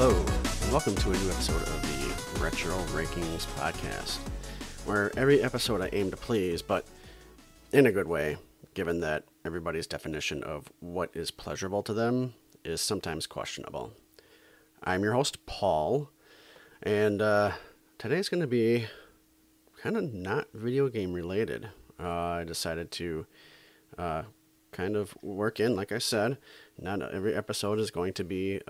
Hello, and welcome to a new episode of the Retro Rankings podcast, where every episode I aim to please, but in a good way, given that everybody's definition of what is pleasurable to them is sometimes questionable. I'm your host, Paul, and today's going to be kind of not video game related. I decided to kind of work in, like I said, not every episode is going to be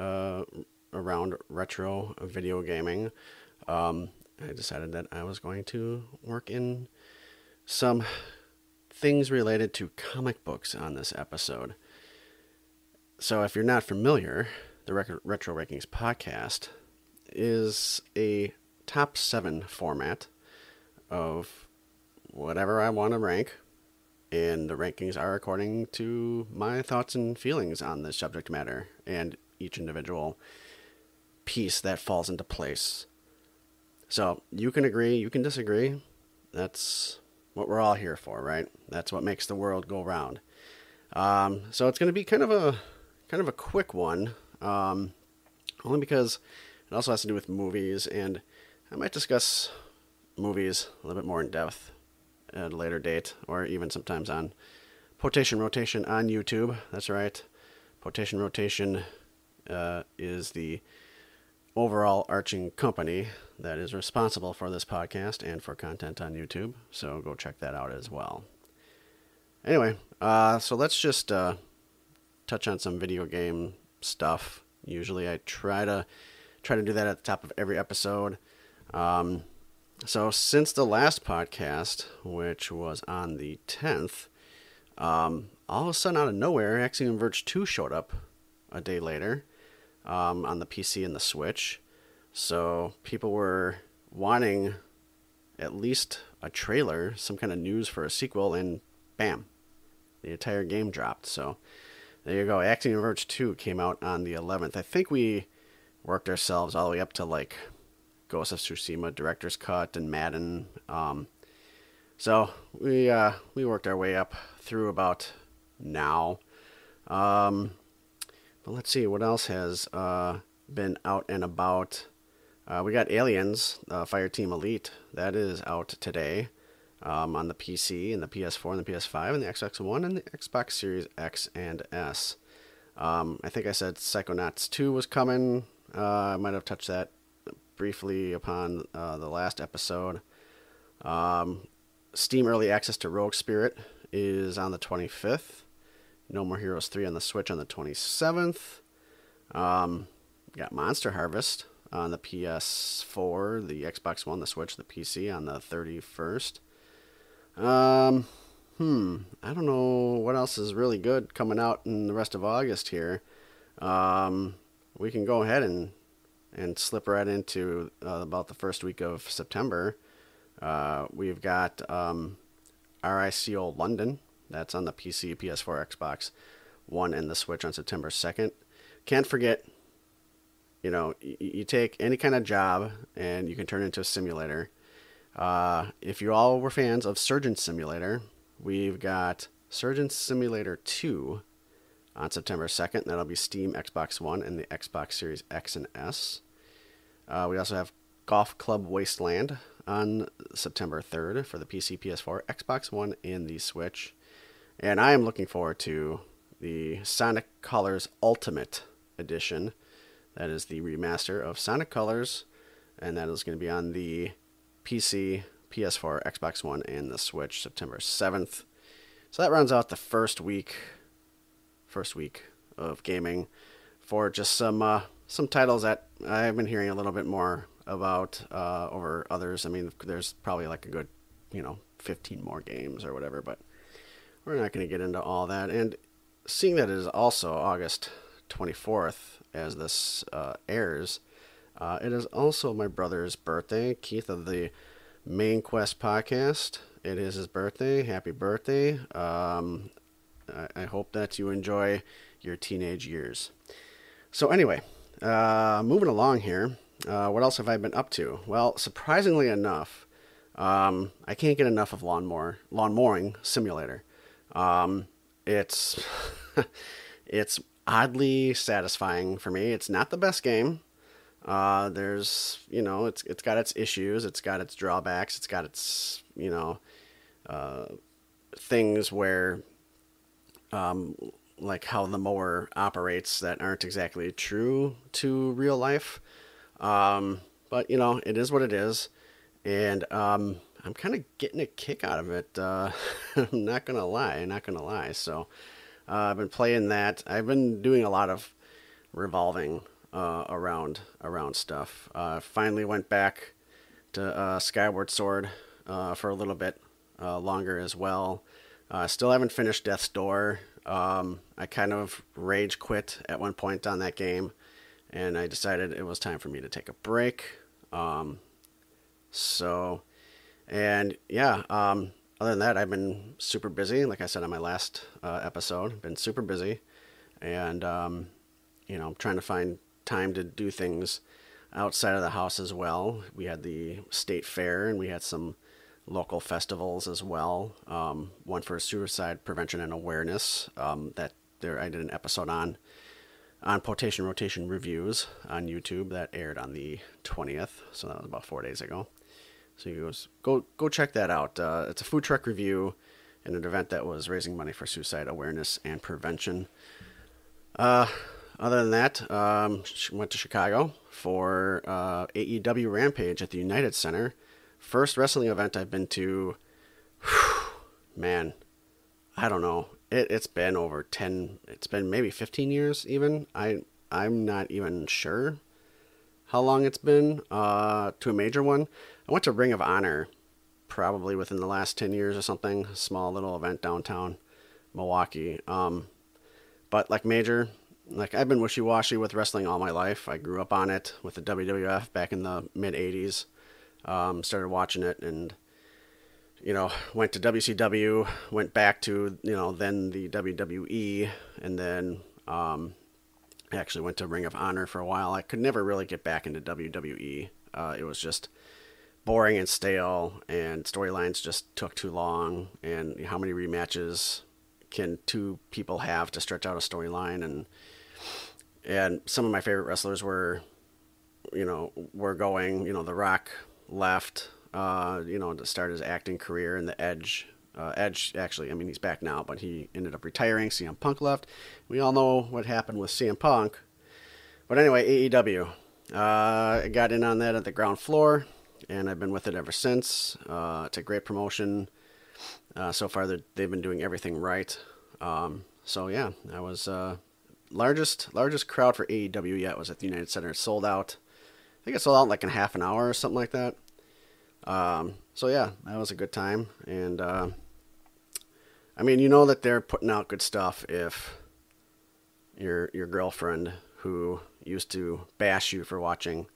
around retro video gaming. I decided that I was going to work in some things related to comic books on this episode. So if you're not familiar, the Retro Rankings podcast is a top 7 format of whatever I want to rank, and the rankings are according to my thoughts and feelings on the subject matter and each individual piece that falls into place. So you can agree, you can disagree. That's what we're all here for, right? That's what makes the world go round. So it's going to be kind of a quick one, only because it also has to do with movies, and I might discuss movies a little bit more in depth at a later date, or even sometimes on Potation Rotation on YouTube. That's right. Potation Rotation is the overall arching company that is responsible for this podcast and for content on YouTube, so go check that out as well. Anyway, so let's just touch on some video game stuff. Usually I try to do that at the top of every episode. So since the last podcast, which was on the 10th, all of a sudden out of nowhere, Axiom Verge 2 showed up a day later on the PC and the Switch. So people were wanting at least a trailer, some kind of news for a sequel, and bam, the entire game dropped. So there you go. Axiom Verge 2 came out on the 11th. I think we worked ourselves all the way up to like Ghost of Tsushima Director's Cut and Madden. So we worked our way up through about now. But let's see what else has been out and about. We got Aliens, Fireteam Elite. That is out today on the PC and the PS4 and the PS5 and the Xbox One and the Xbox Series X and S. I think I said Psychonauts 2 was coming. I might have touched that briefly upon the last episode. Steam Early Access to Rogue Spirit is on the 25th. No More Heroes 3 on the Switch on the 27th. Got Monster Harvest on the PS4, the Xbox One, the Switch, the PC on the 31st. I don't know what else is really good coming out in the rest of August here. We can go ahead and slip right into about the first week of September. We've got RICO London. That's on the PC, PS4, Xbox One, and the Switch on September 2nd. Can't forget, you take any kind of job and you can turn it into a simulator. If you all were fans of Surgeon Simulator, we've got Surgeon Simulator 2 on September 2nd. That'll be Steam, Xbox One, and the Xbox Series X and S. We also have Golf Club Wasteland on September 3rd for the PC, PS4, Xbox One, and the Switch. And I am looking forward to the Sonic Colors Ultimate Edition. That is the remaster of Sonic Colors, and that is going to be on the PC, PS4, Xbox One, and the Switch September 7th. So that rounds out the first week of gaming for just some titles that I've been hearing a little bit more about over others. I mean, there's probably like a good, 15 more games or whatever, but we're not going to get into all that. And seeing that it is also August 24th as this airs, it is also my brother's birthday, Keith of the Main Quest podcast. It is his birthday. Happy birthday. I hope that you enjoy your teenage years. So anyway, moving along here, what else have I been up to? Well, surprisingly enough, I can't get enough of Lawn Mowing Simulator. It's oddly satisfying for me. It's not the best game. There's, it's got its issues, it's got its drawbacks, it's got its, things where, like how the mower operates that aren't exactly true to real life. But it is what it is, and I'm kind of getting a kick out of it. I'm not gonna lie. So I've been playing that. I've been doing a lot of revolving around stuff. Finally went back to Skyward Sword for a little bit longer as well. Still haven't finished Death's Door. I kind of rage quit at one point on that game, and I decided it was time for me to take a break. So, and yeah, other than that, I've been super busy. Like I said on my last episode, been super busy, and I'm trying to find time to do things outside of the house as well. We had the state fair, and we had some local festivals as well. One for suicide prevention and awareness that I did an episode on Potation Rotation Reviews on YouTube that aired on the 20th, so that was about 4 days ago. So you go check that out. It's a food truck review and an event that was raising money for suicide awareness and prevention. Other than that, went to Chicago for AEW Rampage at the United Center. First wrestling event I've been to. Man, I don't know. It's been over 10. It's been maybe 15 years even. I'm not even sure how long it's been to a major one. I went to Ring of Honor probably within the last 10 years or something. A small little event downtown Milwaukee. But like major, like I've been wishy-washy with wrestling all my life. I grew up on it with the WWF back in the mid 80s. Started watching it and, went to WCW, went back to, then the WWE, and then actually went to Ring of Honor for a while. I could never really get back into WWE. It was just boring and stale, and storylines just took too long, and how many rematches can two people have to stretch out a storyline? And some of my favorite wrestlers were going, The Rock left, to start his acting career, and the Edge, actually, he's back now, but he ended up retiring. CM Punk left. We all know what happened with CM Punk. But anyway, AEW. I got in on that at the ground floor, and I've been with it ever since. It's a great promotion. So far, they've been doing everything right. So yeah, I was largest crowd for AEW yet was at the United Center. It sold out. I think it sold out in like in half an hour or something like that. So yeah, that was a good time. And that they're putting out good stuff if your girlfriend who used to bash you for watching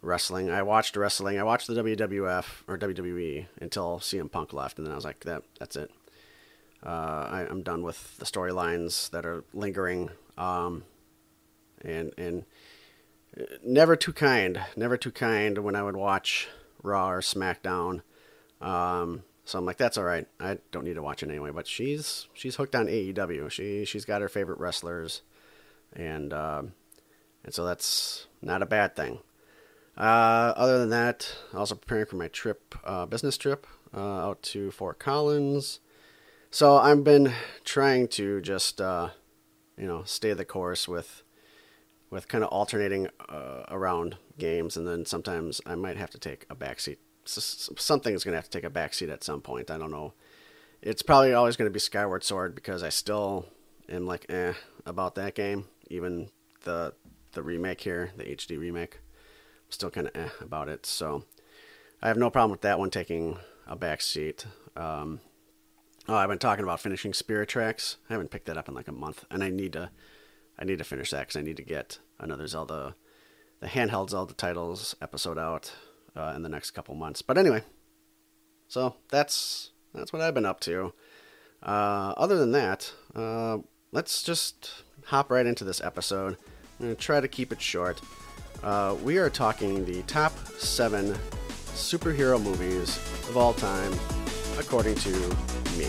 wrestling. I watched the WWF or WWE until CM Punk left, and then I was like, that's it. I'm done with the storylines that are lingering, and never too kind when I would watch Raw or SmackDown. So I'm like, that's all right. I don't need to watch it anyway. But she's hooked on AEW. She's got her favorite wrestlers, and so that's not a bad thing. Other than that, also preparing for my trip, business trip, out to Fort Collins. So I've been trying to just, stay the course with kind of alternating around games, and then sometimes I might have to take a backseat. Something's going to have to take a backseat at some point. I don't know. It's probably always going to be Skyward Sword because I still am like about that game. Even the remake here, the HD remake, I'm still kind of about it. So I have no problem with that one taking a backseat. I've been talking about finishing Spirit Tracks. I haven't picked that up in like a month, and I need to finish that because I need to get another Zelda, the handheld Zelda titles episode out in the next couple months. But anyway, so that's what I've been up to. Other than that, let's just hop right into this episode. I'm going to try to keep it short. We are talking the top 7 superhero movies of all time, according to me.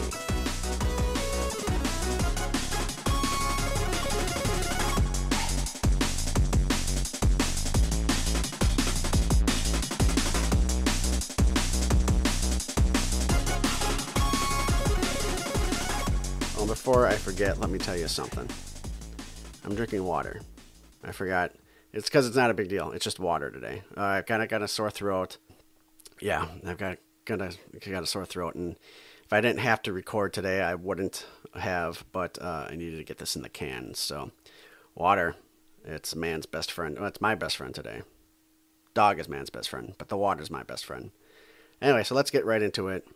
before I forget, let me tell you something. I'm drinking water. I forgot. It's because it's not a big deal. It's just water today. I've kind of got a sore throat. Yeah, I've got a sore throat, and if I didn't have to record today, I wouldn't have, but I needed to get this in the can. So, water, it's man's best friend. Well, it's my best friend today. Dog is man's best friend, but the water's my best friend. Anyway, so let's get right into it.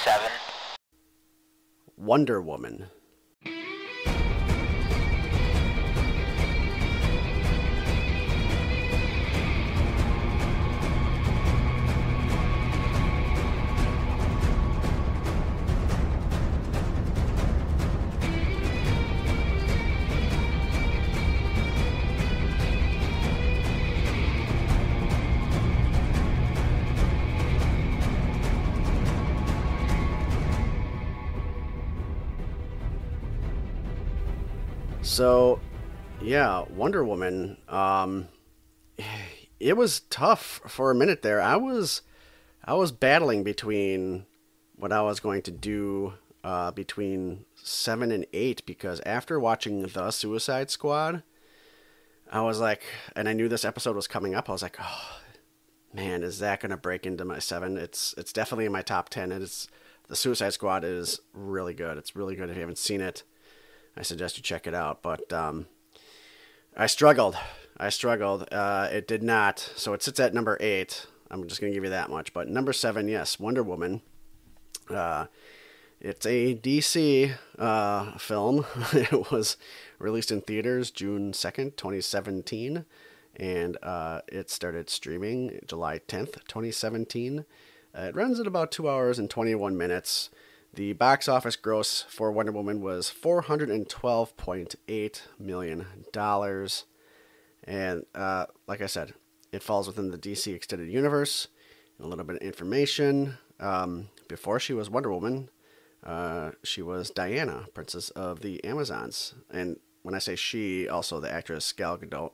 7. Wonder Woman. So, yeah, Wonder Woman. It was tough for a minute there. I was battling between what I was going to do between 7 and 8, because after watching The Suicide Squad, I was like, and I knew this episode was coming up. I was like, oh man, is that going to break into my 7? It's definitely in my top 10. The Suicide Squad is really good. It's really good. If you haven't seen it, I suggest you check it out. But I struggled. It did not. So it sits at number 8. I'm just going to give you that much. But number 7, yes, Wonder Woman. It's a DC film. It was released in theaters June 2nd, 2017. And it started streaming July 10th, 2017. It runs at about 2 hours and 21 minutes. The box office gross for Wonder Woman was $412.8 million. And like I said, it falls within the DC Extended Universe. A little bit of information. Before she was Wonder Woman, she was Diana, Princess of the Amazons. And when I say she, also the actress Gal Gadot.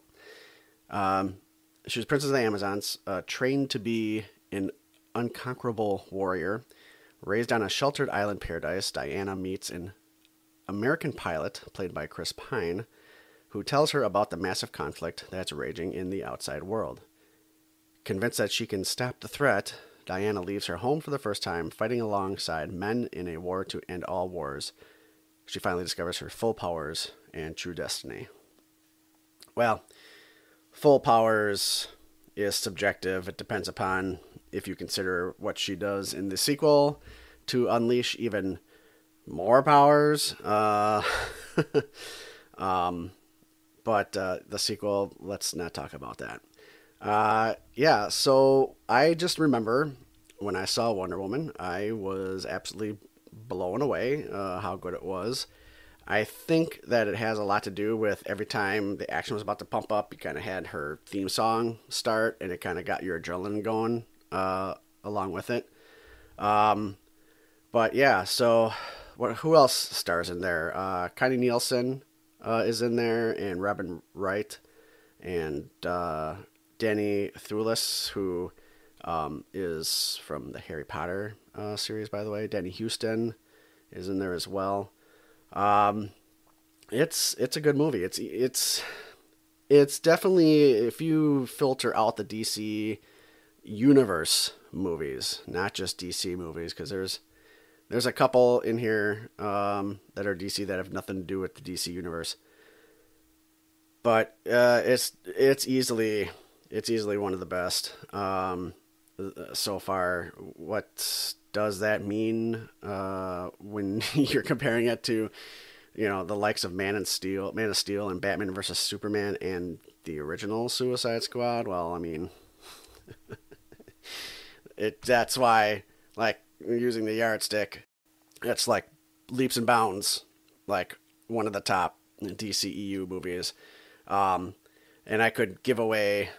She was Princess of the Amazons, trained to be an unconquerable warrior. Raised on a sheltered island paradise, Diana meets an American pilot, played by Chris Pine, who tells her about the massive conflict that's raging in the outside world. Convinced that she can stop the threat, Diana leaves her home for the first time, fighting alongside men in a war to end all wars. She finally discovers her full powers and true destiny. Well, full powers is subjective. It depends upon if you consider what she does in the sequel to unleash even more powers. But the sequel, let's not talk about that. Yeah, so I just remember when I saw Wonder Woman, I was absolutely blown away how good it was. I think that it has a lot to do with every time the action was about to pump up, you kind of had her theme song start, and it kind of got your adrenaline going along with it. But yeah, so who else stars in there? Connie Nielsen is in there, and Robin Wright, and Danny Thewlis, who is from the Harry Potter series, by the way. Danny Houston is in there as well. It's a good movie. It's definitely, if you filter out the DC universe movies, not just DC movies, because there's a couple in here that are DC that have nothing to do with the DC universe. But it's easily one of the best so far. What does that mean when you're comparing it to, the likes of Man of Steel, and Batman versus Superman, and the original Suicide Squad? Well, I mean, that's why, like, using the yardstick, it's like leaps and bounds, like one of the top DCEU movies. And I could give away,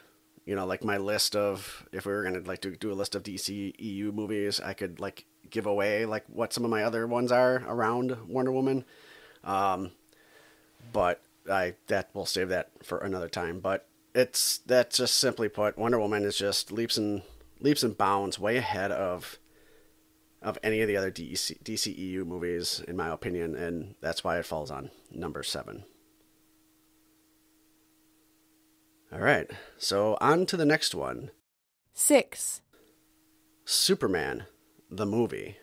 like my list of, if we were going to like to do a list of DCEU movies, I could like give away like what some of my other ones are around Wonder Woman. But that we'll save that for another time. But that's just simply put, Wonder Woman is just leaps and bounds way ahead of of any of the other DCEU movies, in my opinion, and that's why it falls on number 7. All right, so on to the next one. 6. Superman, the movie.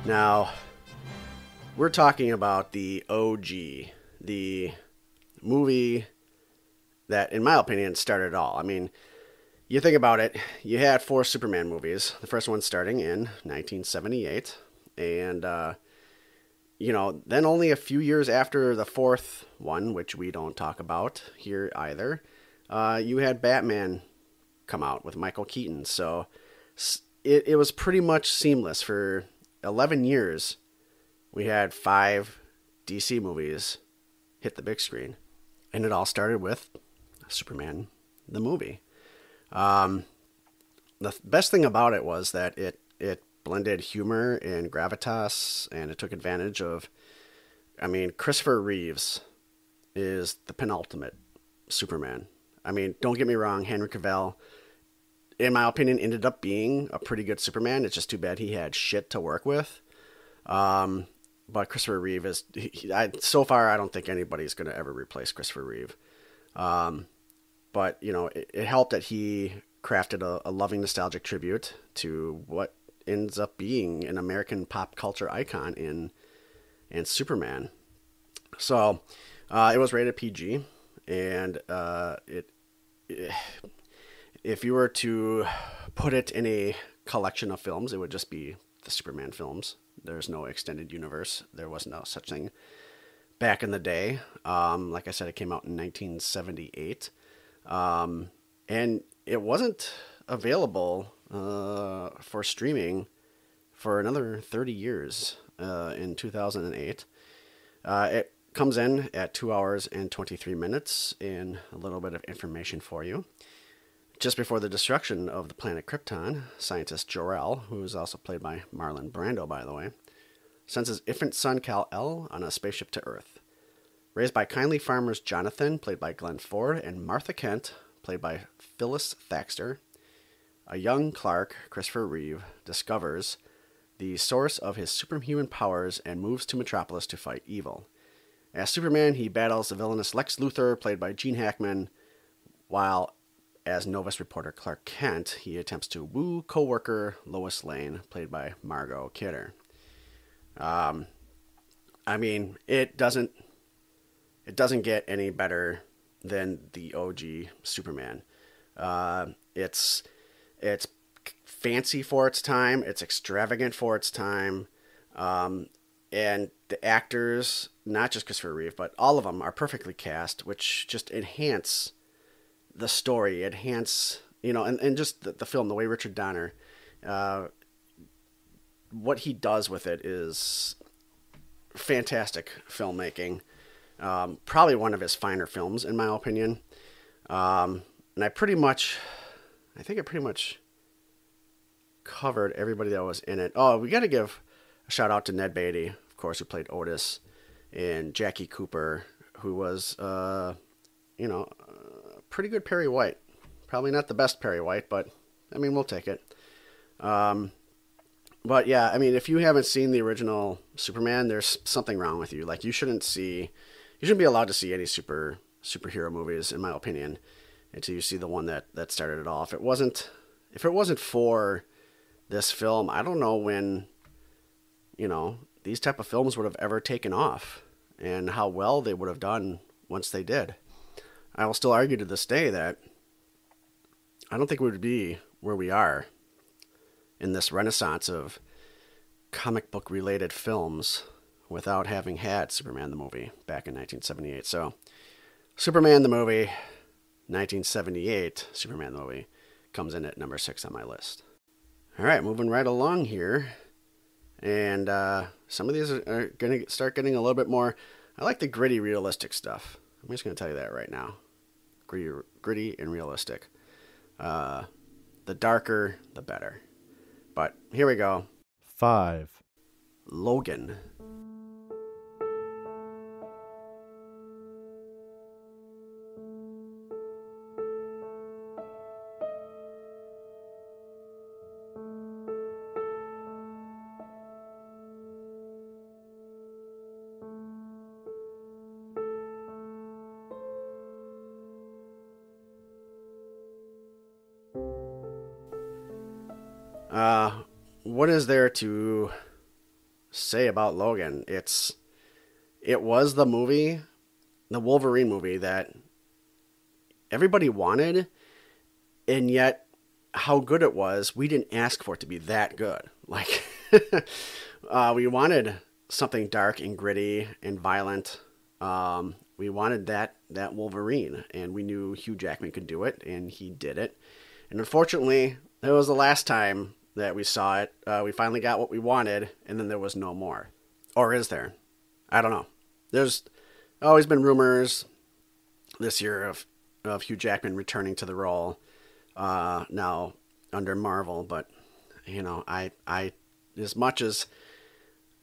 Now, we're talking about the OG, the movie that, in my opinion, started it all. I mean, you think about it, you had 4 Superman movies, the first one starting in 1978, and, then only a few years after the 4th one, which we don't talk about here either, you had Batman come out with Michael Keaton, so it was pretty much seamless. For 11 years, we had 5 DC movies hit the big screen. And it all started with Superman, the movie. The best thing about it was that it blended humor and gravitas, and it took advantage of, Christopher Reeves is the penultimate Superman. Don't get me wrong, Henry Cavill, in my opinion, ended up being a pretty good Superman. It's just too bad he had shit to work with. But Christopher Reeve is, so far, I don't think anybody's going to ever replace Christopher Reeve. But, it helped that he crafted a loving, nostalgic tribute to what ends up being an American pop culture icon in Superman. So, it was rated PG, and if you were to put it in a collection of films, it would just be the Superman films. There's no extended universe. There was no such thing back in the day. Like I said, it came out in 1978. And it wasn't available for streaming for another 30 years in 2008. It comes in at 2 hours and 23 minutes, and a little bit of information for you. Just before the destruction of the planet Krypton, scientist Jor-El, who is also played by Marlon Brando, by the way, sends his infant son Kal-El on a spaceship to Earth. Raised by kindly farmers Jonathan, played by Glenn Ford, and Martha Kent, played by Phyllis Thaxter, a young Clark, Christopher Reeve, discovers the source of his superhuman powers and moves to Metropolis to fight evil. As Superman, he battles the villainous Lex Luthor, played by Gene Hackman, while as Novus reporter Clark Kent, he attempts to woo co-worker Lois Lane, played by Margot Kidder. It doesn't get any better than the OG Superman. It's fancy for its time. It's extravagant for its time. And the actors, not just Christopher Reeve, but all of them are perfectly cast, which just enhance the story, and just the film, the way Richard Donner, what he does with it is fantastic filmmaking. Probably one of his finer films, in my opinion. And I pretty much covered everybody that was in it. Oh, we got to give a shout out to Ned Beatty, of course, who played Otis, and Jackie Cooper, who was, pretty good Perry White. Probably not the best Perry White, but we'll take it. But yeah, if you haven't seen the original Superman, there's something wrong with you. Like, you shouldn't be allowed to see any superhero movies, in my opinion, until you see the one that started it all. If it wasn't for this film, I don't know when, these type of films would have ever taken off, and how well they would have done once they did. I will still argue to this day that I don't think we would be where we are in this renaissance of comic book related films without having had Superman the movie back in 1978. So, Superman the movie, 1978, Superman the movie, comes in at number 6 on my list. All right, moving right along here. And some of these are going to start getting a little bit more. I like the gritty, realistic stuff. I'm just going to tell you that right now. Gritty and realistic. The darker, the better. But here we go. 5, Logan. What is there to say about Logan? It was the movie, the Wolverine movie that everybody wanted, and yet how good it was, we didn't ask for it to be that good. Like, we wanted something dark and gritty and violent. We wanted that Wolverine, and we knew Hugh Jackman could do it, and he did it. And unfortunately, it was the last time that we saw it. We finally got what we wanted, and then there was no more. Or is there? I don't know. There's always been rumors this year of Hugh Jackman returning to the role now under Marvel, but I as much as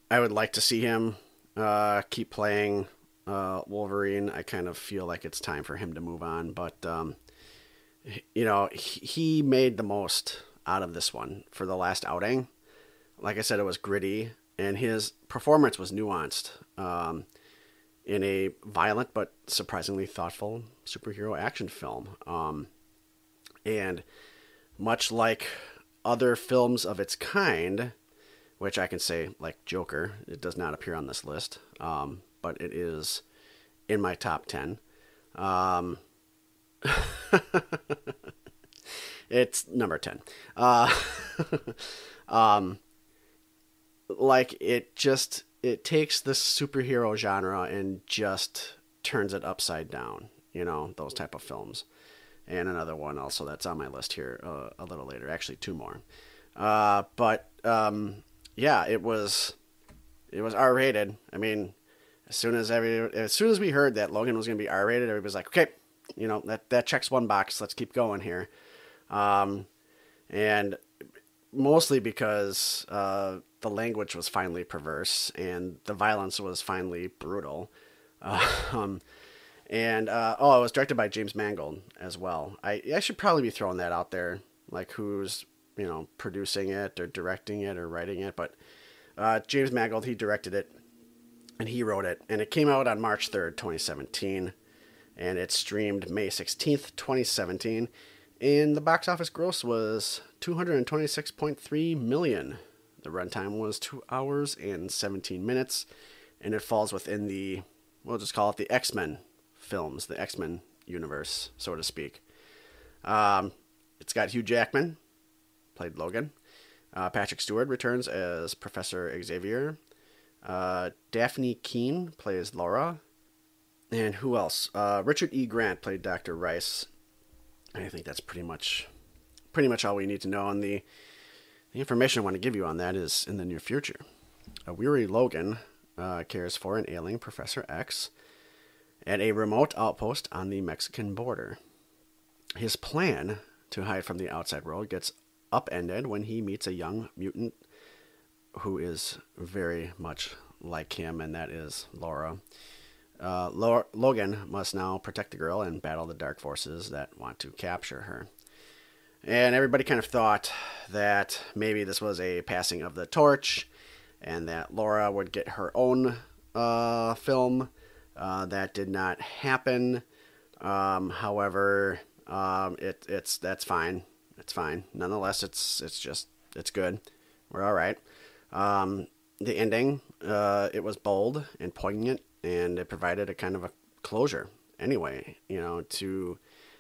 I would like to see him keep playing Wolverine, I kind of feel like it's time for him to move on. But he made the most out of this one for the last outing. Like I said, it was gritty, and his performance was nuanced in a violent but surprisingly thoughtful superhero action film. And much like other films of its kind, which I can say, like Joker, it does not appear on this list, but it is in my top 10. It's number 10. Like it takes this superhero genre and just turns it upside down, those type of films. And another one also that's on my list here a little later, actually two more. But yeah, it was R-rated. I mean, as soon as we heard that Logan was going to be R-rated, everybody was like, okay, that checks one box. Let's keep going here. And mostly because the language was finally perverse and the violence was finally brutal. It was directed by James Mangold as well. I should probably be throwing that out there, like who's producing it or directing it or writing it. But James Mangold, he directed it and he wrote it, and it came out on March 3rd, 2017, and it streamed May 16th, 2017. And the box office gross was $226.3 million. The runtime was 2 hours and 17 minutes, and it falls within we'll just call it the X-Men films, the X-Men universe, so to speak. It's got Hugh Jackman, played Logan. Patrick Stewart returns as Professor Xavier. Daphne Keane plays Laura. And who else? Richard E. Grant played Dr. Rice. I think that's pretty much all we need to know. And the information I want to give you on that is in the near future. A weary Logan cares for an ailing Professor X at a remote outpost on the Mexican border. His plan to hide from the outside world gets upended when he meets a young mutant who is very much like him, and that is Laura. Logan must now protect the girl and battle the dark forces that want to capture her. And everybody kind of thought that maybe this was a passing of the torch and that Laura would get her own film. That did not happen. However, that's fine. It's fine. Nonetheless, it's good. We're all right. The ending, it was bold and poignant, and it provided a kind of a closure anyway, to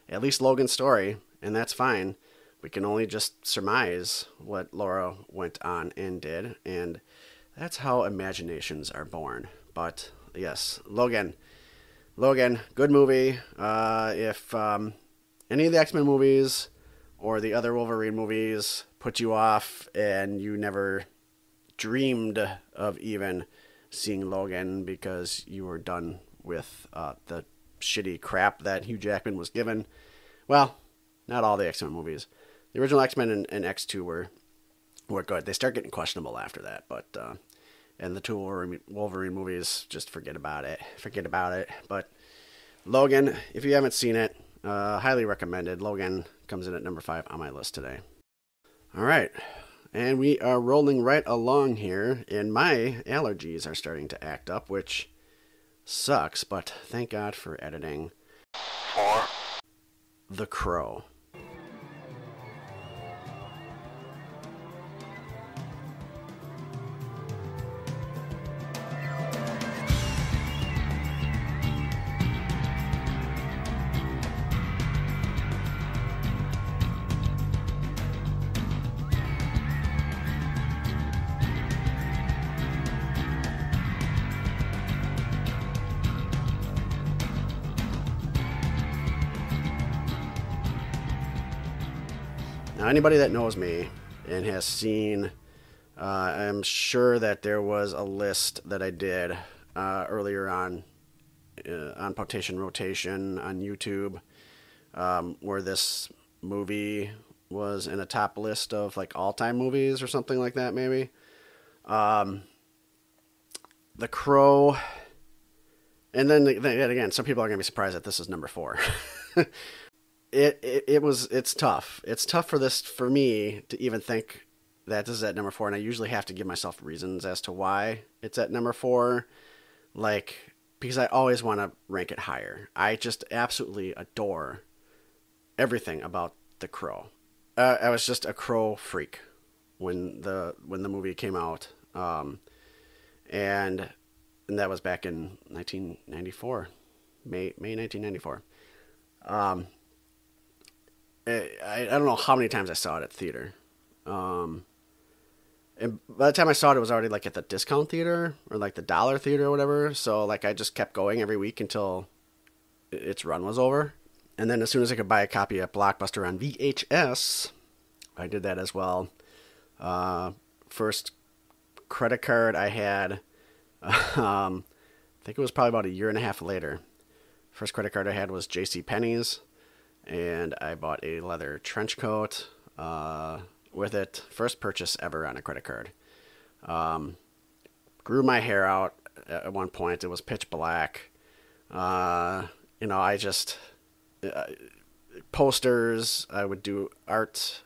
at least Logan's story, and that's fine. We can only just surmise what Laura went on and did, and that's how imaginations are born. But yes, Logan, good movie. If any of the X-Men movies or the other Wolverine movies put you off and you never dreamed of even seeing Logan because you were done with the shitty crap that Hugh Jackman was given. Well, not all the X-Men movies. The original X-Men and X2 were good. They start getting questionable after that, but and the two Wolverine movies, just forget about it. But Logan, if you haven't seen it, highly recommended. Logan comes in at number 5 on my list today. All right, and we are rolling right along here, and my allergies are starting to act up, which sucks, but thank God for editing. 4, The Crow. Now, anybody that knows me and has seen, I'm sure that there was a list that I did earlier on Potation Rotation on YouTube, where this movie was in a top list of like all-time movies or something like that, maybe. The Crow, and then again, some people are going to be surprised that this is number 4. It's tough. It's tough for me to even think that this is at number 4, and I usually have to give myself reasons as to why it's at number 4, like, because I always want to rank it higher. I just absolutely adore everything about The Crow. I was just a Crow freak when the movie came out, and that was back in 1994, May 1994. I don't know how many times I saw it at theater. And by the time I saw it, it was already like at the discount theater or like the dollar theater or whatever. So like I just kept going every week until its run was over. And then as soon as I could buy a copy at Blockbuster on VHS, I did that as well. First credit card I had, I think it was probably about a year and a half later. First credit card I had was JCPenney's. And I bought a leather trench coat with it. First purchase ever on a credit card. Grew my hair out at one point. It was pitch black. I just... posters. I would do art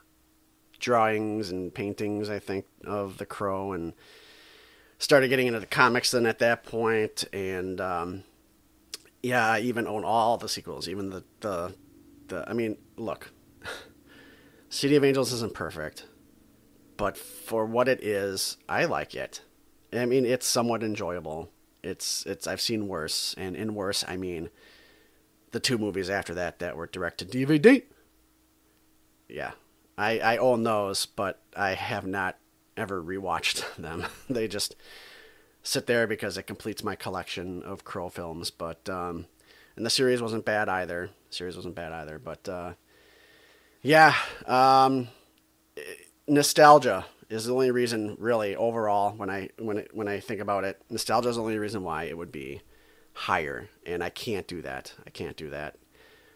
drawings and paintings, I think, of The Crow. And started getting into the comics then at that point. And, I even own all the sequels. Even I mean, look, City of Angels isn't perfect, but for what it is, I like it. I mean, it's somewhat enjoyable. I've seen worse, and in worse, I mean the 2 movies after that were direct to DVD. Yeah, I own those, but I have not ever rewatched them. They just sit there because it completes my collection of Crow films, but, and the series wasn't bad either. But nostalgia is the only reason, really, overall, when I think about it. Nostalgia is the only reason why it would be higher, and I can't do that.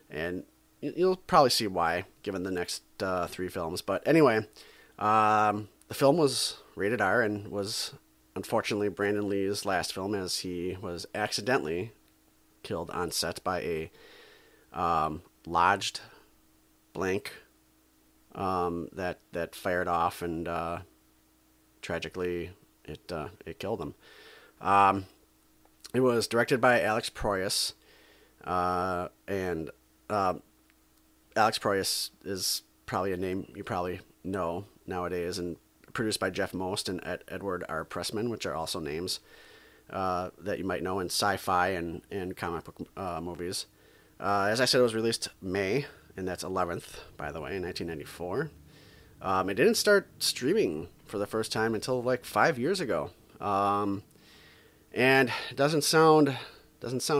And you'll probably see why, given the next 3 films. But anyway, the film was rated R and was unfortunately Brandon Lee's last film, as he was accidentally killed on set by a lodged blank that fired off, and tragically it killed him. It was directed by Alex Proyas, and Alex Proyas is probably a name you probably know nowadays, and produced by Jeff Most and Edward R. Pressman, which are also names that you might know in sci-fi and comic book movies. As I said, it was released May, and that's 11th, by the way, in 1994. It didn't start streaming for the first time until like 5 years ago. And it doesn't sound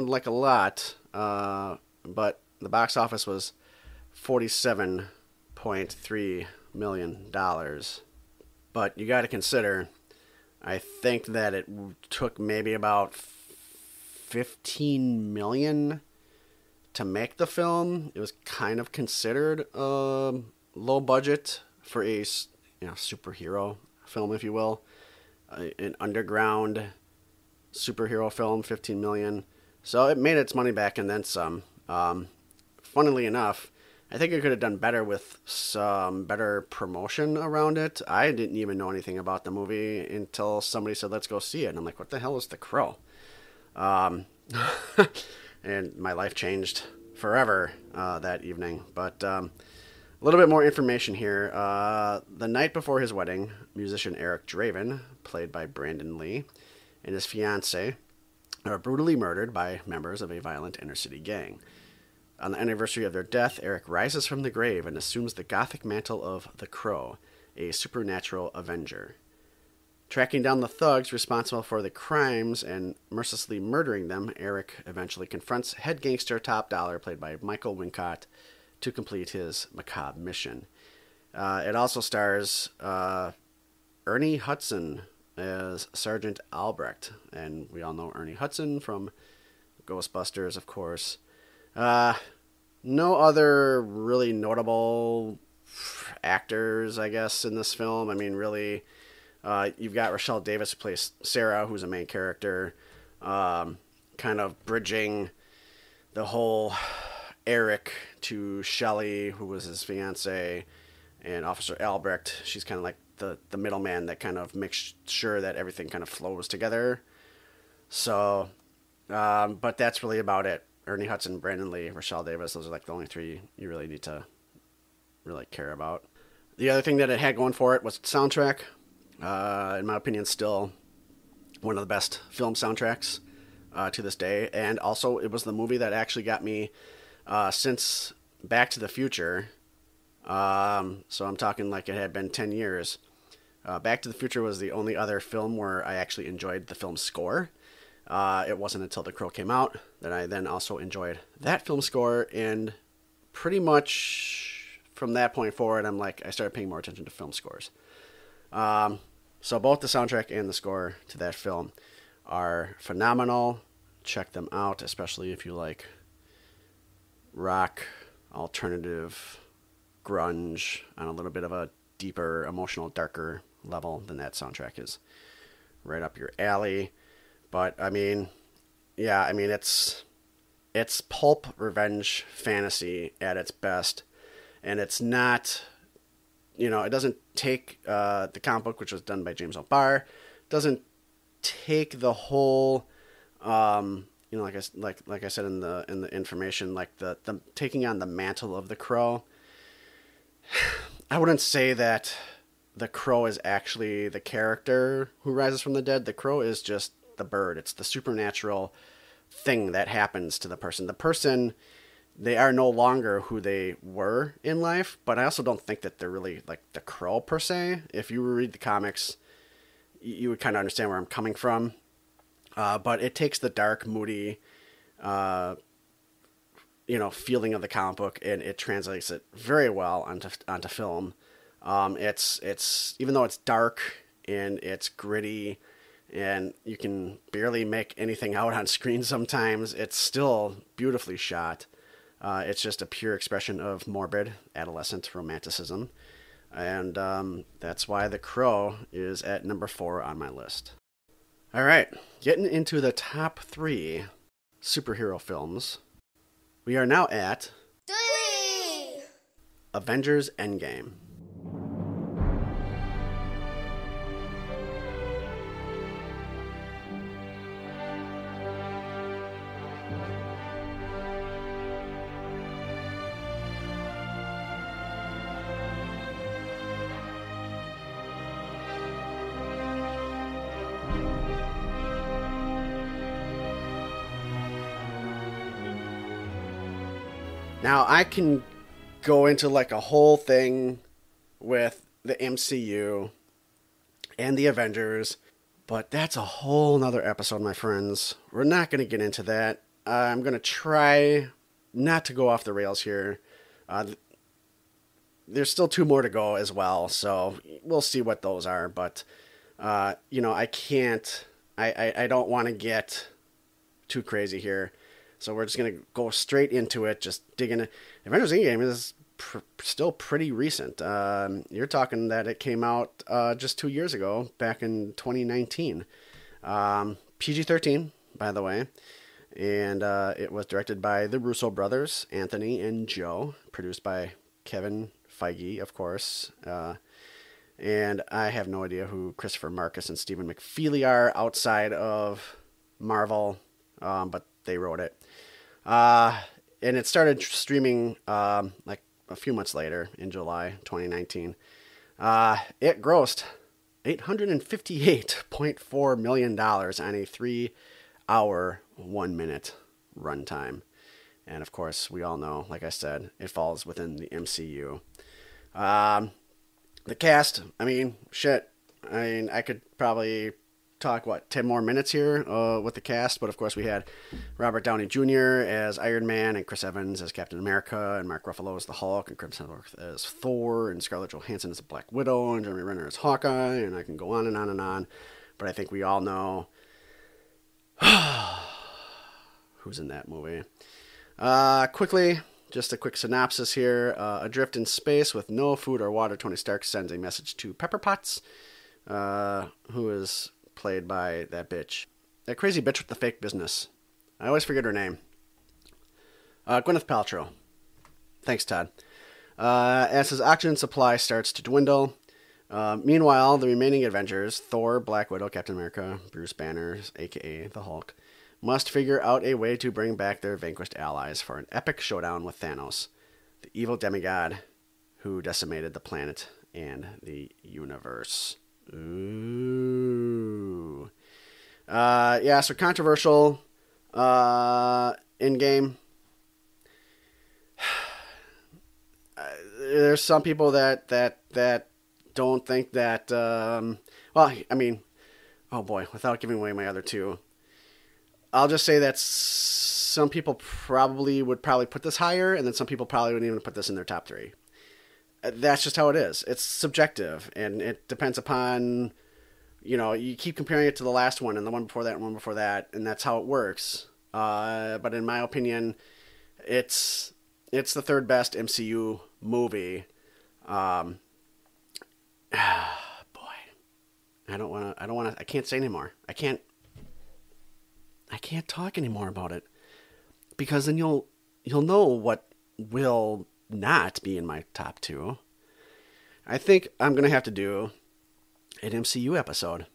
like a lot, but the box office was $47.3 million. But you got to consider I think that it took maybe about 15 million to make the film. It was kind of considered low budget for a superhero film, if you will, an underground superhero film. 15 million, so it made its money back and then some. Funnily enough, I think it could have done better with some better promotion around it. I didn't even know anything about the movie until somebody said, let's go see it. And I'm like, what the hell is The Crow? And my life changed forever that evening. But a little bit more information here. The night before his wedding, musician Eric Draven, played by Brandon Lee, and his fiancée are brutally murdered by members of a violent inner-city gang. On the anniversary of their death, Eric rises from the grave and assumes the gothic mantle of the Crow, a supernatural avenger. Tracking down the thugs responsible for the crimes and mercilessly murdering them, Eric eventually confronts head gangster Top Dollar, played by Michael Wincott, to complete his macabre mission. It also stars Ernie Hudson as Sergeant Albrecht, and we all know Ernie Hudson from Ghostbusters, of course. No other really notable actors, I guess, in this film. I mean, really, you've got Rochelle Davis, who plays Sarah, who's a main character, kind of bridging the whole Eric to Shelley, who was his fiancée, and Officer Albrecht. She's kind of like the middleman that kind of makes sure that everything kind of flows together. So, but that's really about it. Ernie Hudson, Brandon Lee, Rochelle Davis, those are like the only three you really need to really care about. The other thing that it had going for it was its soundtrack. In my opinion, still one of the best film soundtracks to this day. And also, it was the movie that actually got me since Back to the Future. So I'm talking like it had been 10 years. Back to the Future was the only other film where I actually enjoyed the film score. It wasn't until The Crow came out that I then also enjoyed that film score, and pretty much from that point forward, I started paying more attention to film scores. So both the soundtrack and the score to that film are phenomenal. Check them out, especially if you like rock, alternative, grunge, on a little bit of a deeper, emotional, darker level than that soundtrack is. Right up your alley. But it's pulp revenge fantasy at its best, and it's not, it doesn't take the comic book, which was done by James O'Barr, doesn't take the whole, like I said in the information, like the taking on the mantle of the Crow. I wouldn't say that the Crow is actually the character who rises from the dead. The Crow is just the bird. It's the supernatural thing that happens to the person. The person, they are no longer who they were in life, but I also don't think that they're really like the Crow per se. If you read the comics, you would kind of understand where I'm coming from. But it takes the dark, moody, feeling of the comic book, and it translates it very well onto film. It's even though it's dark and it's gritty, and you can barely make anything out on screen sometimes, it's still beautifully shot. It's just a pure expression of morbid adolescent romanticism. And that's why The Crow is at number 4 on my list. All right, getting into the top 3 superhero films. We are now at 3! Avengers Endgame. Now, I can go into like a whole thing with the MCU and the Avengers, but that's a whole nother episode, my friends. We're not going to get into that. I'm going to try not to go off the rails here. There's still 2 more to go as well, so we'll see what those are. But I can't, I don't want to get too crazy here. So we're just going to go straight into it, just digging it. Avengers Endgame is still pretty recent. You're talking that it came out just 2 years ago, back in 2019. PG-13, by the way. And it was directed by the Russo brothers, Anthony and Joe. Produced by Kevin Feige, of course. And I have no idea who Christopher Marcus and Stephen McFeely are outside of Marvel, but they wrote it. And it started streaming like a few months later in July 2019. It grossed $858.4 million on a 3-hour, 1-minute runtime. And of course, we all know, like I said, it falls within the MCU. The cast, I could probably talk, 10 more minutes here with the cast. But of course, we had Robert Downey Jr. as Iron Man, and Chris Evans as Captain America, and Mark Ruffalo as the Hulk, and Chris Hemsworth as Thor, and Scarlett Johansson as the Black Widow, and Jeremy Renner as Hawkeye, and I can go on and on and on. But I think we all know who's in that movie. Quickly, just a quick synopsis here. Adrift in space with no food or water, Tony Stark sends a message to Pepper Potts, who is played by that bitch. That crazy bitch with the fake business. I always forget her name. Gwyneth Paltrow. Thanks, Todd. As his oxygen supply starts to dwindle. Meanwhile, the remaining Avengers, Thor, Black Widow, Captain America, Bruce Banner, a.k.a. the Hulk, must figure out a way to bring back their vanquished allies for an epic showdown with Thanos, the evil demigod who decimated the planet and the universe. Ooh. So controversial Endgame. There's some people that don't think that, without giving away my other two, I'll just say that some people would put this higher, and then some people probably wouldn't even put this in their top 3. That's just how it is. It's subjective, and it depends upon, you keep comparing it to the last one and the one before that and one before that, and that's how it works. But in my opinion, it's the third best MCU movie. Boy, I can't say anymore. I can't talk anymore about it, because then you'll know what will not be in my top 2. I think I'm going to have to do an MCU episode.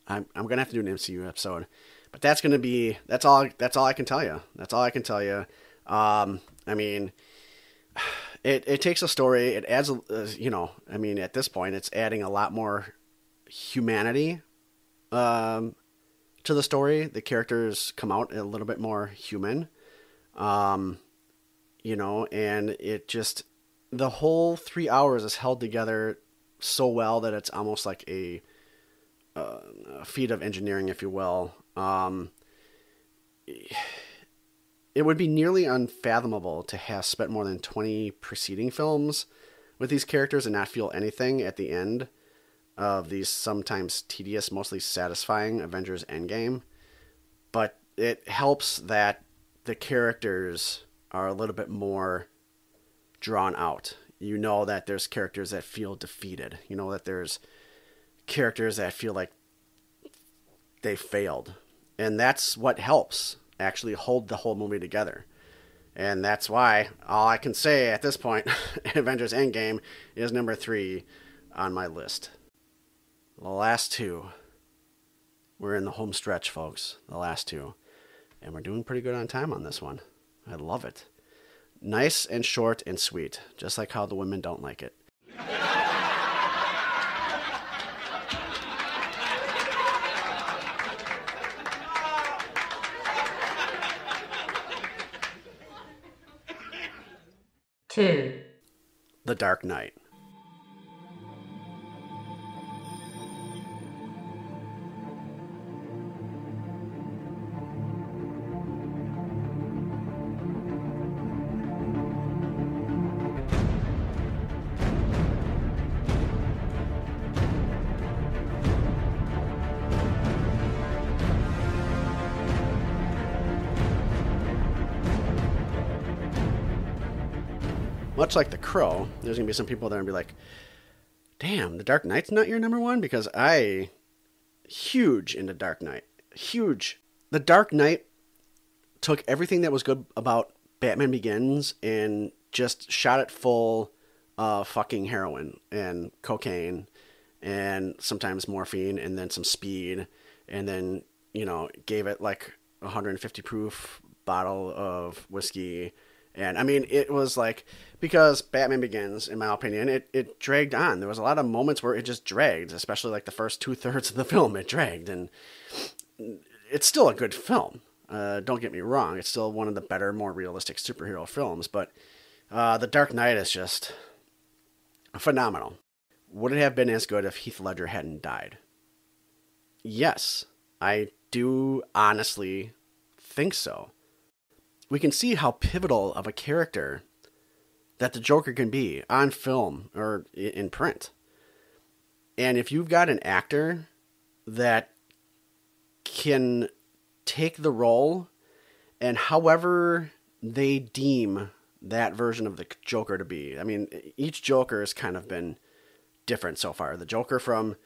I'm going to have to do an MCU episode, but that's all I can tell you. That's all I can tell you. It takes a story. It adds, at this point, it's adding a lot more humanity to the story. The characters come out a little bit more human, and it just, the whole 3 hours is held together so well that it's almost like a feat of engineering, if you will. It would be nearly unfathomable to have spent more than 20 preceding films with these characters and not feel anything at the end of these sometimes tedious, mostly satisfying Avengers Endgame. But it helps that the characters are a little bit more drawn out. You know that there's characters that feel defeated. You know that there's characters that feel like they failed. And that's what helps actually hold the whole movie together. And that's why all I can say at this point, Avengers Endgame is number 3 on my list. The last 2. We're in the home stretch, folks. The last 2. And we're doing pretty good on time on this one. I love it. Nice and short and sweet, just like how the women don't like it. Two. The Dark Knight. much like The Crow, there's going to be some people that are going to be like, damn, The Dark Knight's not your number one? Because huge into Dark Knight. Huge. The Dark Knight took everything that was good about Batman Begins and just shot it full of fucking heroin and cocaine and sometimes morphine and then some speed and then, gave it like 150 proof bottle of whiskey. And I mean, it was like, because Batman Begins, in my opinion, it dragged on. There was a lot of moments where it just dragged, especially like the first 2/3 of the film, it dragged. And it's still a good film. Don't get me wrong. It's still one of the better, more realistic superhero films. But The Dark Knight is just phenomenal. Would it have been as good if Heath Ledger hadn't died? Yes, I do honestly think so. We can see how pivotal of a character that the Joker can be on film or in print. And if you've got an actor that can take the role and however they deem that version of the Joker to be. I mean, each Joker has kind of been different so far. The Joker from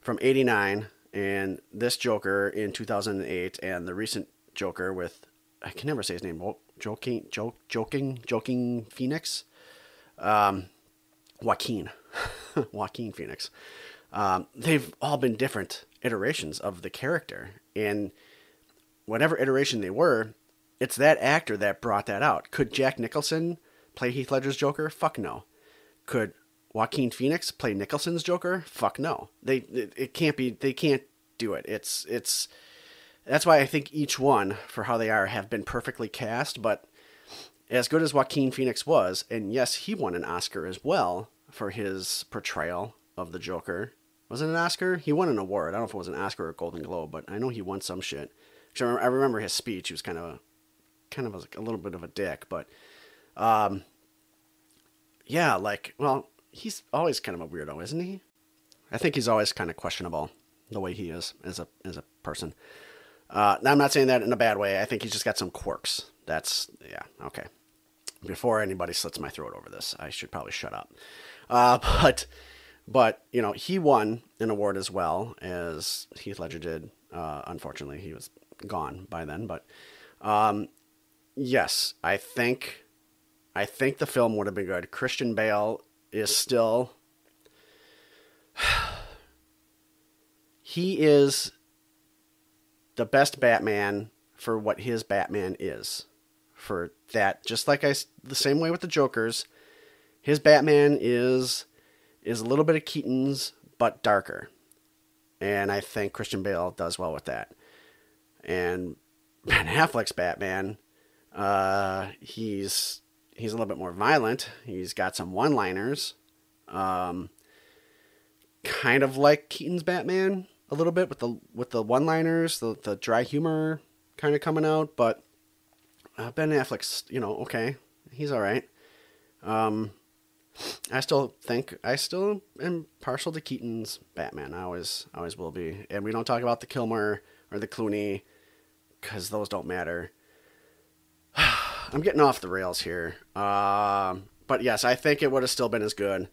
89 and this Joker in 2008 and the recent Joker with, I can never say his name, Joaquin Phoenix. Joaquin Phoenix. They've all been different iterations of the character. And whatever iteration they were, it's that actor that brought that out. Could Jack Nicholson play Heath Ledger's Joker? Fuck no. Could Joaquin Phoenix play Nicholson's Joker? Fuck no. They can't do it. It's that's why I think each one, for how they are, have been perfectly cast. But as good as Joaquin Phoenix was, and yes, he won an Oscar as well for his portrayal of the Joker. Was it an Oscar? He won an award. I don't know if it was an Oscar or a Golden Globe, but I know he won some shit. I remember his speech. He was kind of like a little bit of a dick, but yeah, like, well, he's always kind of a weirdo, isn't he? I think he's always kind of questionable the way he is as a person. Now, I'm not saying that in a bad way. I think he's just got some quirks. Yeah, okay. Before anybody slits my throat over this, I should probably shut up. But he won an award as well as Heath Ledger did. Unfortunately, he was gone by then. But yes, I think the film would have been good. Christian Bale is still... he is the best Batman for what his Batman is. For that, just like the same way with the Jokers, his Batman is a little bit of Keaton's, but darker. And I think Christian Bale does well with that. And Ben Affleck's Batman, he's a little bit more violent. He's got some one-liners. Kind of like Keaton's Batman a little bit with the one-liners, the dry humor kind of coming out, but Ben Affleck's, okay, he's all right. I still am partial to Keaton's Batman. I always will be. And we don't talk about the Kilmer or the Clooney because those don't matter. I'm getting off the rails here. But yes, I think it would have still been as good.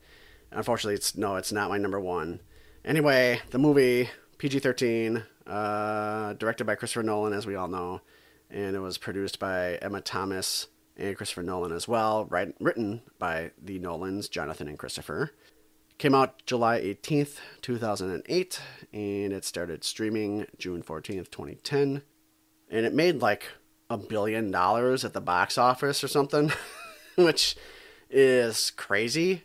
Unfortunately, it's not my number one. Anyway, the movie, PG-13, directed by Christopher Nolan, as we all know. And it was produced by Emma Thomas and Christopher Nolan as well. Written by the Nolans, Jonathan and Christopher. Came out July 18th, 2008. And it started streaming June 14th, 2010. And it made like $1 billion at the box office or something, which is crazy.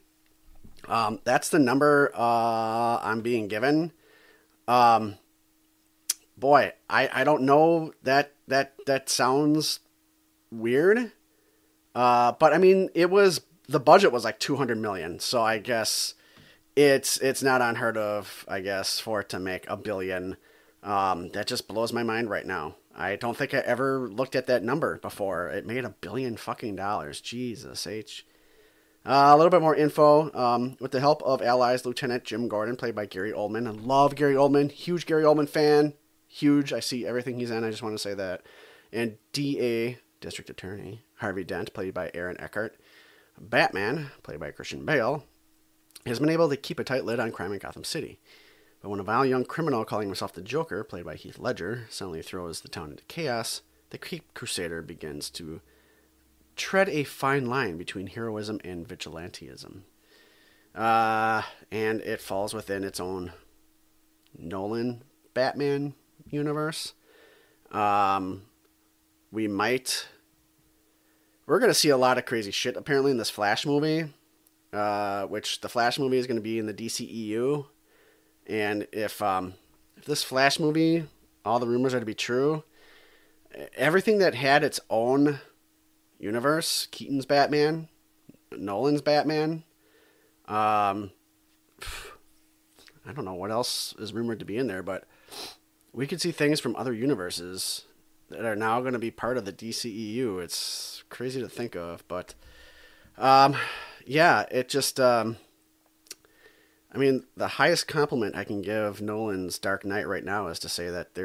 That's the number I'm being given. Boy, I don't know, that sounds weird. But I mean, the budget was like $200 million, so I guess it's not unheard of, I guess, for it to make $1 billion. That just blows my mind right now. I don't think I ever looked at that number before. It made $1 billion fucking dollars. Jesus H. A little bit more info. With the help of Allies Lieutenant Jim Gordon, played by Gary Oldman. I love Gary Oldman. Huge Gary Oldman fan. Huge. I see everything he's in. I just want to say that. And DA, District Attorney, Harvey Dent, played by Aaron Eckhart. Batman, played by Christian Bale, has been able to keep a tight lid on crime in Gotham City. But when a vile young criminal calling himself the Joker, played by Heath Ledger, suddenly throws the town into chaos, the Cape Crusader begins to tread a fine line between heroism and vigilantism. And it falls within its own Nolan Batman universe. We're going to see a lot of crazy shit apparently in this Flash movie, which the Flash movie is going to be in the DCEU. And if this Flash movie, all the rumors are to be true, everything that had its own universe, Keaton's Batman, Nolan's Batman, I don't know what else is rumored to be in there, but we could see things from other universes that are now going to be part of the DCEU. It's crazy to think of, but yeah, it just, I mean, the highest compliment I can give Nolan's Dark Knight right now is to say that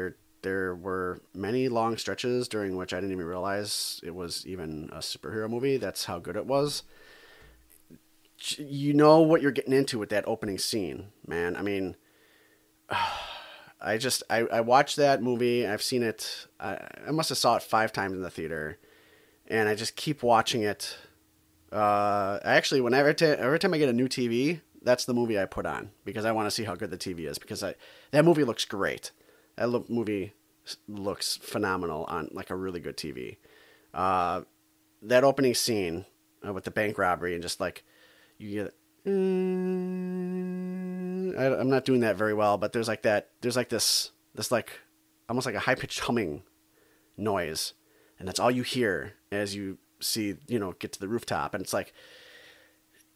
there were many long stretches during which I didn't even realize it was even a superhero movie. That's how good it was. You know what you're getting into with that opening scene, man. I mean, I watched that movie. I've seen it. I must have saw it 5 times in the theater, and I just keep watching it. Actually, every time I get a new TV, that's the movie I put on because I want to see how good the TV is, because that movie looks great. That movie looks phenomenal on like a really good TV. That opening scene with the bank robbery and just like you get, I'm not doing that very well, but there's like this like almost like a high pitched humming noise, and that's all you hear as you see, get to the rooftop, and it's like,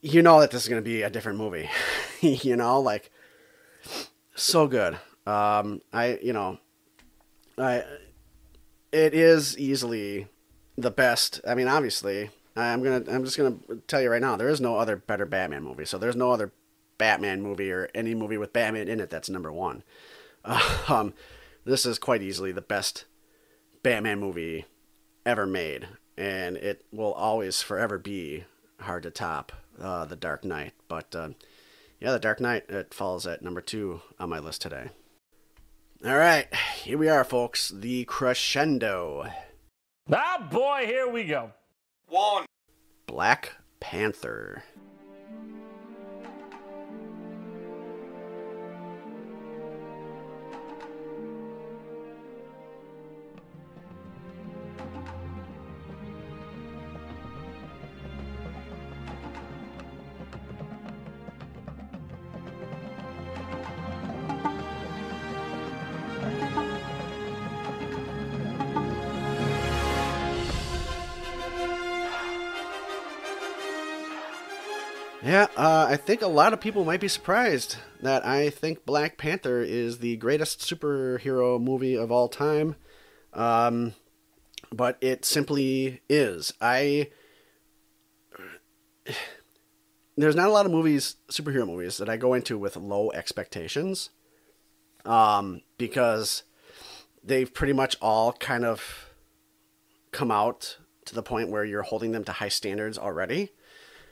that this is going to be a different movie, like so good. It is easily the best. I mean, obviously, I'm just gonna tell you right now, there is no other better Batman movie. So there's no other Batman movie or any movie with Batman in it that's number one. This is quite easily the best Batman movie ever made, and it will always forever be hard to top The Dark Knight. But yeah, The Dark Knight, it falls at number 2 on my list today. All right, here we are, folks. The crescendo. Ah, boy, here we go. 1. Black Panther. Yeah, I think a lot of people might be surprised that I think Black Panther is the greatest superhero movie of all time. But it simply is. There's not a lot of superhero movies, that I go into with low expectations. Because they've pretty much all kind of come out to the point where you're holding them to high standards already.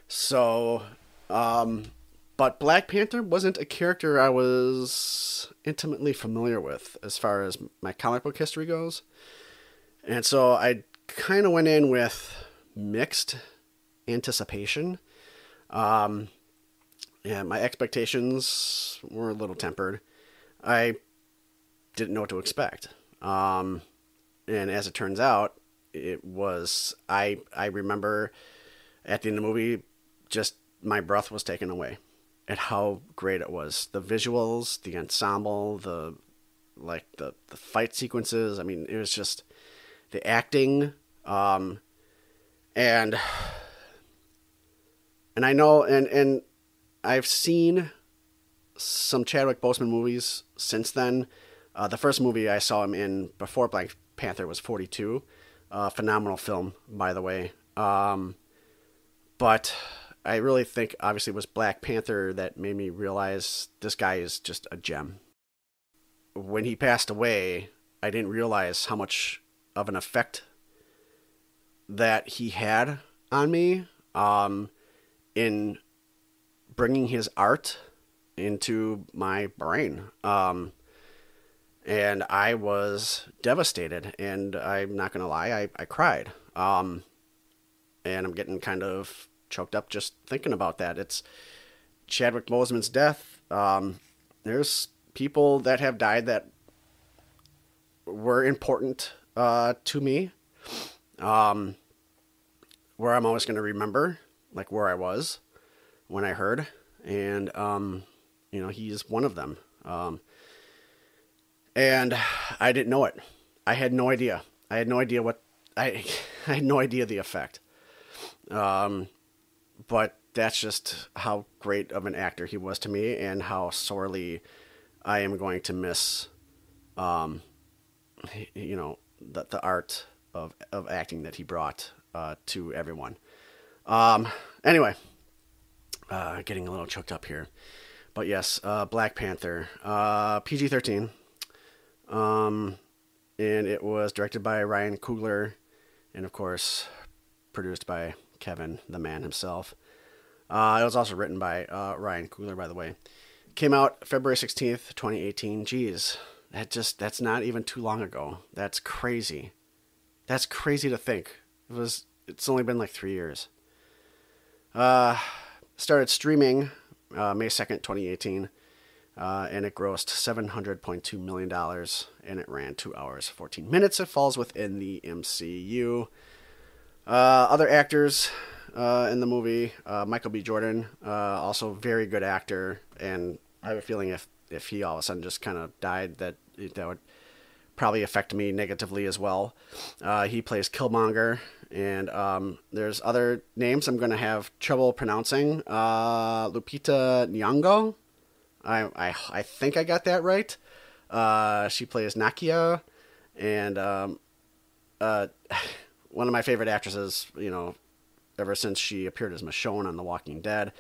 So, but Black Panther wasn't a character I was intimately familiar with as far as my comic book history goes. And so I kind of went in with mixed anticipation. Yeah, my expectations were a little tempered. I didn't know what to expect. And as it turns out, it was, I remember at the end of the movie, just my breath was taken away at how great it was. The visuals, the ensemble, the fight sequences. I mean, it was just the acting. And I know, and I've seen some Chadwick Boseman movies since then. The first movie I saw him in before Black Panther was 42. Phenomenal film, by the way. But I really think, obviously, it was Black Panther that made me realize this guy is just a gem. When he passed away, I didn't realize how much of an effect that he had on me. in bringing his art into my brain. And I was devastated, and I'm not going to lie, I cried. And I'm getting kind of choked up just thinking about that. It's Chadwick Boseman's death. There's people that have died that were important to me, where I'm always going to remember, like, where I was when I heard. And, he's one of them. And I didn't know it. I had no idea. I had no idea I had no idea the effect. But that's just how great of an actor he was to me, and how sorely I am going to miss, the art of acting that he brought to everyone. Anyway, getting a little choked up here. But yes, Black Panther, PG-13. And it was directed by Ryan Coogler, and of course, produced by Kevin, the man himself. It was also written by Ryan Coogler, by the way. Came out February 16th, 2018. Jeez, that's not even too long ago. That's crazy. That's crazy to think. It's only been like 3 years. Started streaming May 2nd, 2018. And it grossed $700.2 million, and it ran 2 hours, 14 minutes. It falls within the MCU. Other actors in the movie, Michael B. Jordan, also very good actor, and I have a feeling if he all of a sudden just kind of died, that would probably affect me negatively as well. He plays Killmonger, and there's other names I'm going to have trouble pronouncing. Lupita Nyong'o. I think I got that right. She plays Nakia, and one of my favorite actresses, ever since she appeared as Michonne on The Walking Dead.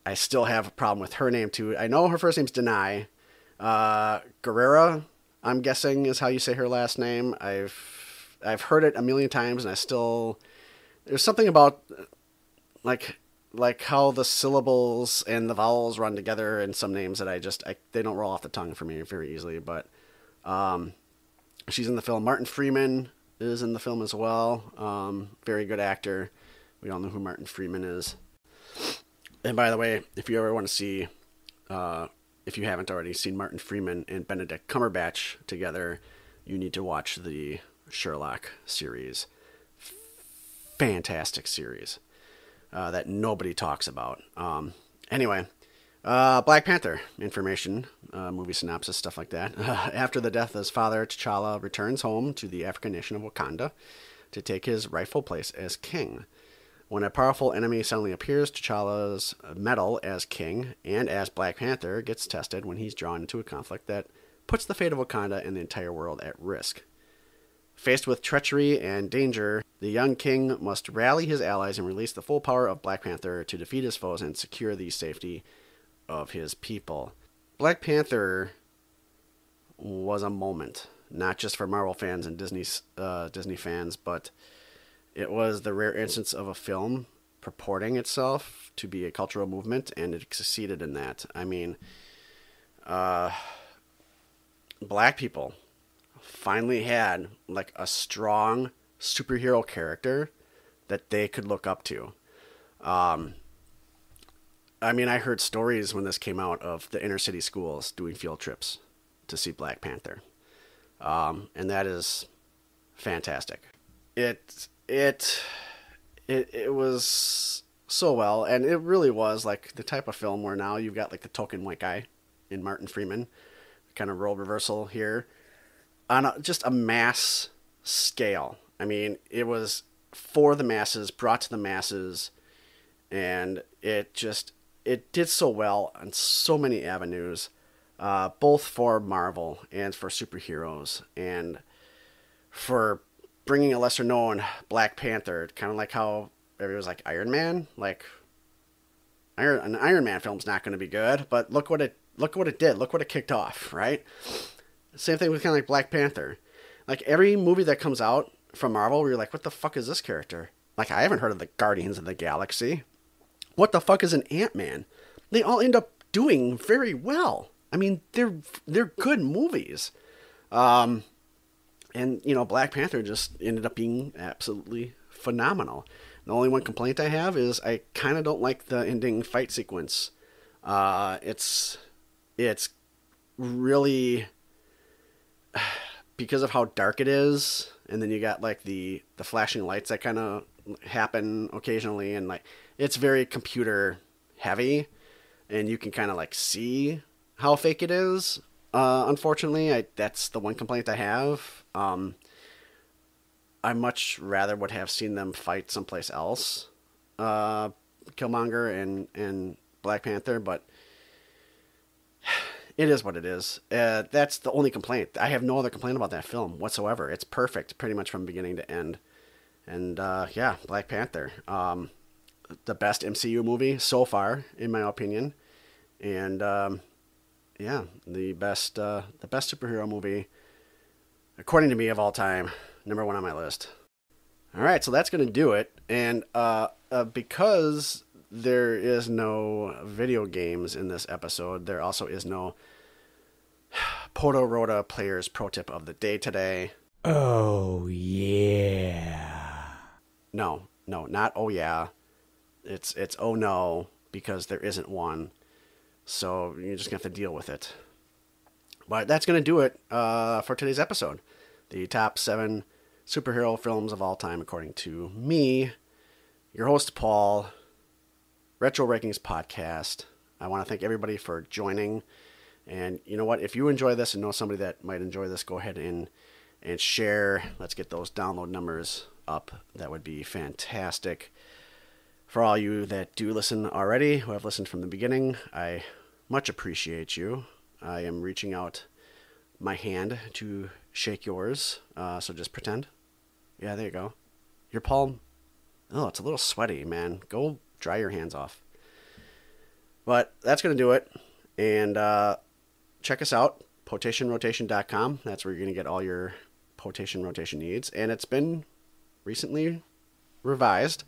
I still have a problem with her name too. I know her first name's Denai. Guerrera, I'm guessing, is how you say her last name. I've heard it a million times, and there's something about like how the syllables and the vowels run together in some names that they don't roll off the tongue for me very easily. But she's in the film. Martin Freeman is in the film as well. Very good actor. We all know who Martin Freeman is. And by the way, if you ever want to see, if you haven't already seen Martin Freeman and Benedict Cumberbatch together, you need to watch the Sherlock series. Fantastic series. That nobody talks about. Anyway, Black Panther information, movie synopsis, stuff like that. After the death of his father, T'Challa returns home to the African nation of Wakanda to take his rightful place as king. When a powerful enemy suddenly appears, T'Challa's mettle as king and as Black Panther gets tested when he's drawn into a conflict that puts the fate of Wakanda and the entire world at risk. Faced with treachery and danger, the young king must rally his allies and release the full power of Black Panther to defeat his foes and secure the safety of his people. Black Panther was a moment, not just for Marvel fans and Disney fans, but it was the rare instance of a film purporting itself to be a cultural movement, and it succeeded in that. I mean, black people finally had like a strong superhero character that they could look up to. I mean, I heard stories when this came out of the inner city schools doing field trips to see Black Panther. And that is fantastic. It was so well, and it really was like the type of film where now you've got like the token white guy in Martin Freeman, kind of role reversal here on just a mass scale. I mean, it was for the masses, brought to the masses, and it did so well on so many avenues, both for Marvel and for superheroes, and for bringing a lesser known Black Panther, kind of like how everybody was like Iron Man, like an Iron Man film's not going to be good, but look what it did, look what it kicked off, right? Same thing with kind of like Black Panther. Like every movie that comes out from Marvel, where you're like, what the fuck is this character? Like, I haven't heard of the Guardians of the Galaxy. what the fuck is an Ant-Man? They all end up doing very well. I mean, they're good movies. And, you know, Black Panther just ended up being absolutely phenomenal. The only one complaint I have is I kind of don't like the ending fight sequence. It's really, because of how dark it is, and then you got like the flashing lights that kind of happen occasionally, and like it's very computer heavy, and you can kind of like see how fake it is. Unfortunately, that's the one complaint I have. I much rather would have seen them fight someplace else, Killmonger and Black Panther, but it is what it is. That's the only complaint. I have no other complaint about that film whatsoever. It's perfect, pretty much from beginning to end. And yeah, Black Panther, the best MCU movie so far, in my opinion, and yeah, the best superhero movie, according to me, of all time. Number 1 on my list. All right, so that's going to do it. And because there is no video games in this episode, there also is no Poto Rota Players Pro Tip of the Day today. Oh, yeah. No, not oh yeah. It's oh no, because there isn't one. So you're just going to have to deal with it. But that's going to do it for today's episode. The top 7 superhero films of all time, according to me, your host, Paul, Retro Rankings Podcast. I want to thank everybody for joining. And you know what? If you enjoy this and know somebody that might enjoy this, go ahead and share. Let's get those download numbers up. That would be fantastic. For all you that do listen already, who have listened from the beginning, I much appreciate you. I am reaching out my hand to shake yours, so just pretend. Yeah, there you go. Your palm, oh, it's a little sweaty, man. Go dry your hands off. But that's going to do it. And check us out, potationrotation.com. That's where you're going to get all your potation rotation needs. And it's been recently revised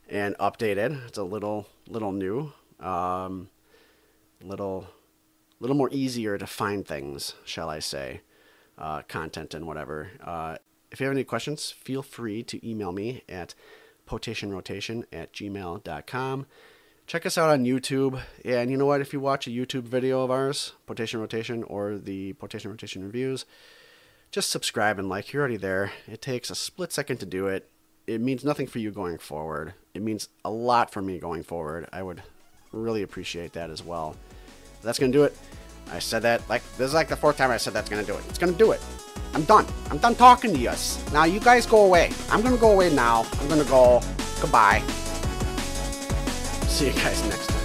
and updated. It's a little new, little more easier to find things, shall I say, content and whatever. If you have any questions, feel free to email me at potationrotation@gmail.com. Check us out on YouTube. And you know what? If you watch a YouTube video of ours, Potation Rotation or the Potation Rotation Reviews, just subscribe and like. You're already there. It takes a split second to do it. It means nothing for you going forward. It means a lot for me going forward. I would really appreciate that as well. That's going to do it. I said that, this is like the 4th time I said that's going to do it. It's going to do it. I'm done. I'm done talking to you. Now you guys go away. I'm going to go away now. I'm going to go. Goodbye. See you guys next time.